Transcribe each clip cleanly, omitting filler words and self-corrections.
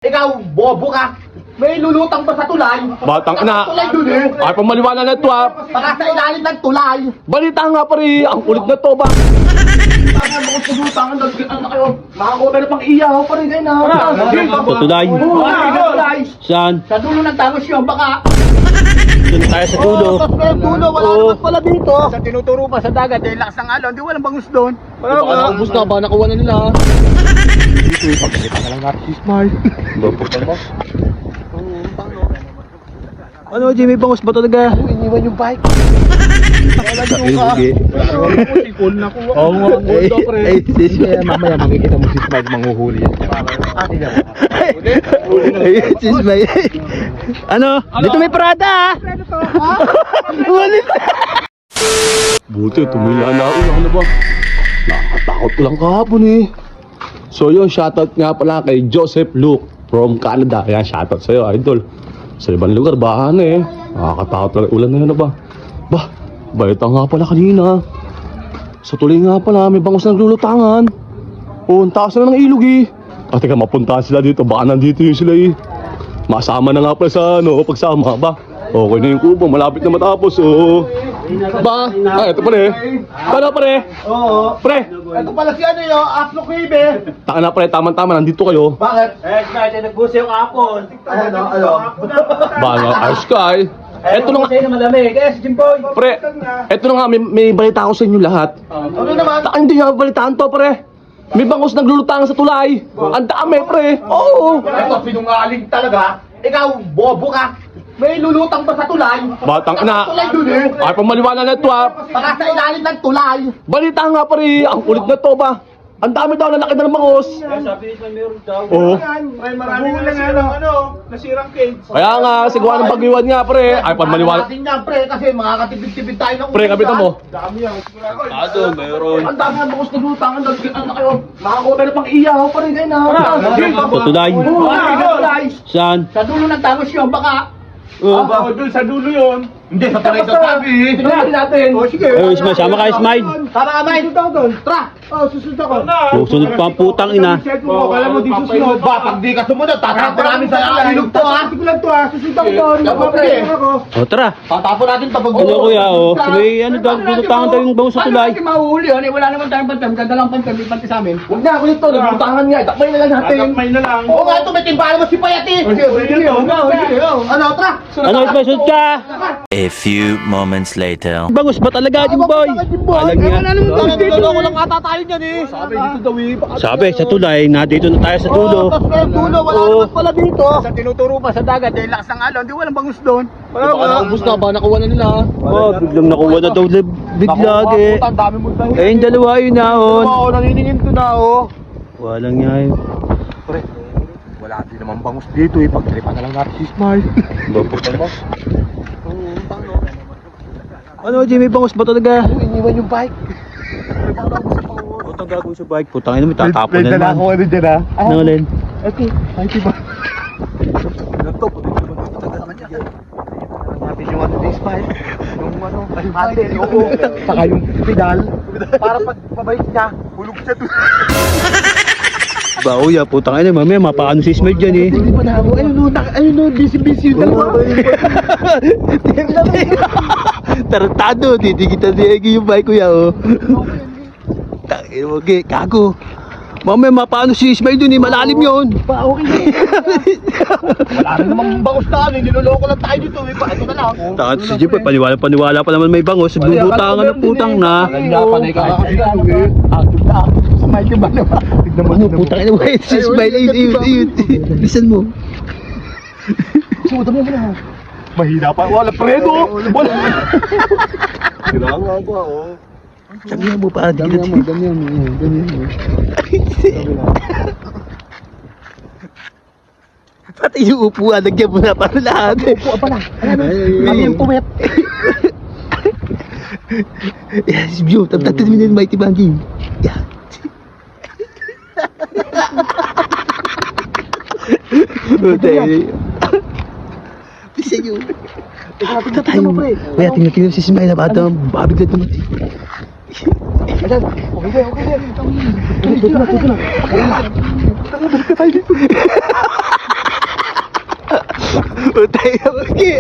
Ikaw, bobo ka. May lulutang pa sa tulay. Batang ina. Tulay dun eh. Ay, pamaliwanag na ito ha. Baka sa ilalim ng tulay. Balita nga pare, ang kulit na to ba? Baka mo kung lulutang, ano kayo? Makakuha na pang iyaw pa rin kayo na. Sa tulay. Tulay. Saan? Sa dulo ng tangos yun, baka. Doon tayo sa dulo. Dulo, wala Oo. naman pala dito. Sa tinuturo pa sa dagat, eh, lakas ng alon, di walang bangus doon. Baka naubos na, baka nakuha na nila. Dito, pagkita ka lang natin si Smile. Ano, Jimmy, bangus ba talaga? Iniwan yung bike. Hindi. Oo nga, ang gold daw pre. Ay, sis. Mamaya makikita mo si Smile manghuhuli yan. Ay, sis, bay. Ano? Dito may parada, ha? Walis. Buti, tumila na ako. Ano ba? Nakatakot ko lang kahapon eh. So yun, shoutout nga pala kay Joseph Luke from Canada. Ayan, shoutout sa'yo, idol. Sa ibang lugar, bahan eh. Nakakatakot lang ulan na yun, ba? Bah, balita nga pala kanina. Sa tuloy nga pala, may bangus na naglulutangan. Oo, ang taas na ng ilog eh. At teka, mapuntahan sila dito. Baka nandito yun sila eh. Masama na nga pala sa pagsama, ba? Okay na yung kubo, malapit na matapos, oo. Ba? Ito pare. Paano pare? Oo. Pre! Ito pala si ano yun, Afro Kibe. Taka na pare, tama-tama, nandito kayo. Bakit? Nagbusi yung apon. Ano? Baka ayos ka eh. Eto na nga, na malamig. Eh, si Jimboy. pre. Eto na nga, may balita ako sa inyo lahat. Ano naman? Taka, hindi nyo balitaan to, pre. May bangus naglulutangan sa tulay. Ang dami, pre. Oo. Ito, sinungaling talaga. Ikaw, bobo ka. May lulutang pa sa tulay. Batang ina. Tulay dun eh. Ay, pamaliwanag na ito ha. Baka sa ilalim ng tulay. Balita nga, pre. Ang kulit na to ba? Ang dami daw na laki na ng bangus. Sabi ni meron daw. Oo. May maraming nasirang cage. Kaya nga, sigwa ng bagyuan nga, pre. Ay, pamaliwanag. Natin yan, pre, kasi makakatibid-tibid tayo ng Pre, kapitan mo. Meron. Ang dami ng bangus naglutangan. Ano kayo? Makakuha na pang iyaw pa rin kayo na. Sa tulay. Tulay. Saan? Sa dulo ng tangos yun, baka. Doon sa dulo yun. Hindi, sa tulay sa tabi. Tingnan natin. O, sige. Ay, Ismail, sama ka, Ismail. Tama ka, Mike. Tara. Susunod ako. Susunod pa ang putang ina. Kala mo di susunod. Ba, pag di ka sumunod, tatapon namin sa ilog to, ha? Sige lang to, ha? Susunod ako doon. O, tara. Tatapon natin pag Ano, kuya, o? May ano daw, lulutangan daw yung bangus sa tulay. Paano natin mahuhuli yun? Eh, wala naman tayong pantam. Ganda lang pantam, may panti sa amin. Huwag na, ulit to. Naglutangan nga. Takmay na lang natin. Takmay na lang. Oo nga, ito. May timbala mo si Payati. Ano, tara. Ano, Ismail, sunod ka? A few moments later. Bangus ba talaga, Jimboy? Alam niya. Dito lang ata tayo dyan eh. Sabi dito daw eh. Sabi, sa tulay, na dito na tayo sa dulo. Tapos may dulo, wala Oo. naman pala dito. Sa tinuturo pa sa dagat, eh, lakas ng alon, di walang bangus doon. Baka naubos na, baka nakuha na nila. Oh, biglang nakuha na daw biglag eh. Ang dami mo tayo. Eh, yung dalawa yun na, oh. Oo, naniningin ko na, oh. Walang nga yun. Pre, wala din naman bangus dito eh. Pagtripan na lang natin si Smile. Ano, Jimmy, bangus ba talaga? Iniwan yung bike. Putang gagawin sa bike. Putang ina, may tatapon na naman. ano dyan ha. Ano, Len? Okay, thank you ba? Natin yung ano this Smile. Yung ano, handle, oo. Saka yung pedal. Para pag pabalik niya, hulog siya doon. Ba, uya, putang ina, mamaya mapaano si Ismail dyan eh. Hindi pa na ako. Ayun no, busy-busy yung dalawa. Tarantado, didigitan niya yung bike kuya, oh. Tangin mo, okay, kago. Mamaya mapaano si Ismail dun eh, malalim yun. Pa, okay. Wala rin namang bangus na ano, niloloko lang tayo dito. Ito na lang. Takot si Jimboy, paniwala pa naman may bangus. Bubutangan na putang na. Panay ka kasi dito eh. Active na active sa mic yung bala. Tignan mo. Ano, putang ina mo, si Ismail, ayun. Listen mo. Sumunod mo na. Mahina pa. Wala predo. Wala. Kailangan ko oh. Sabihan mo para di kita tingin. Ganyan mo. Pati yung upuan, nagyan mo na para lahat. Upo pa lang. Kami yung puwet. Yes, view. Tapos mo na yung mighty banking. Yeah. Bisa nyo. Punta tayo. Kaya tingnan si Ismail na bata. Babigla dumating. Ayan, okay. Tuloy na. Putay na Egi.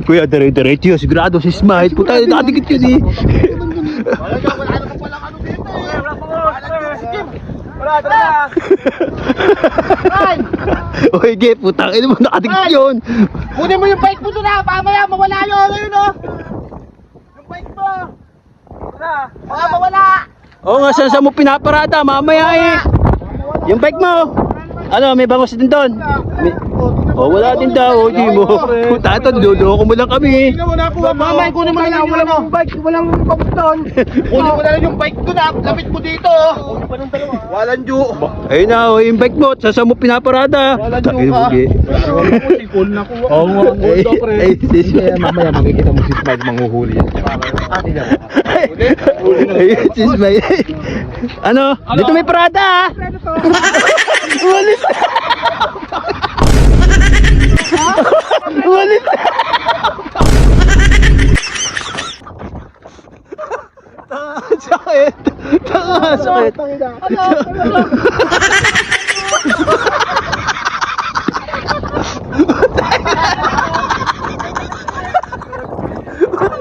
Kuya, dire-diretso yun. Sigurado si Smile. Putay, nakadikit yun eh. Wala naman palang ano dito eh. Wala talaga. O Egi, putang ina mo, nakadikit yun. Kunin mo yung bike mo doon na. Mamaya mawala yun. Ayun o. Yung bike mo. Wala. Baka mawala. Oo nga, saan mo pinaparada? Mamaya eh. Yung bike mo. Ano, may bangos din doon? Wala din daw, di mo. Puta ito, niloloko mo lang kami. Mamay, kunin mo na lang. Walang bike. Walang bike doon. Kunin mo na lang yung bike doon na. Lapit mo dito. Walang ju. Ayun na, yung bike mo, saan mo pinaparada? Walang Takay mo, Egi. Sikol na ko. Oo nga, ay, sis. Mamaya makikita mo si Smile manghuhuli yan. Ayun, sis, may. Ano? Dito may parada ah. Umalis na. Umalis na. Sakit. Sakit.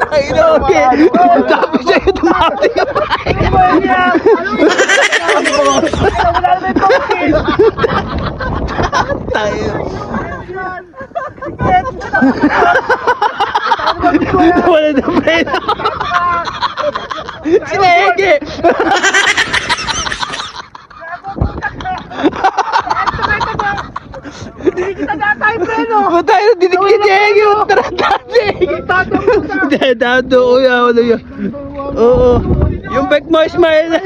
Ay, no, okay. Sabi sa'yo, tumati ka pa. Tayo. Wala na preno. Sinege. Patay na dinikit niya yung tratasi. Dado, kuya, wala yan. Oo. Yung bike mo, Ismail.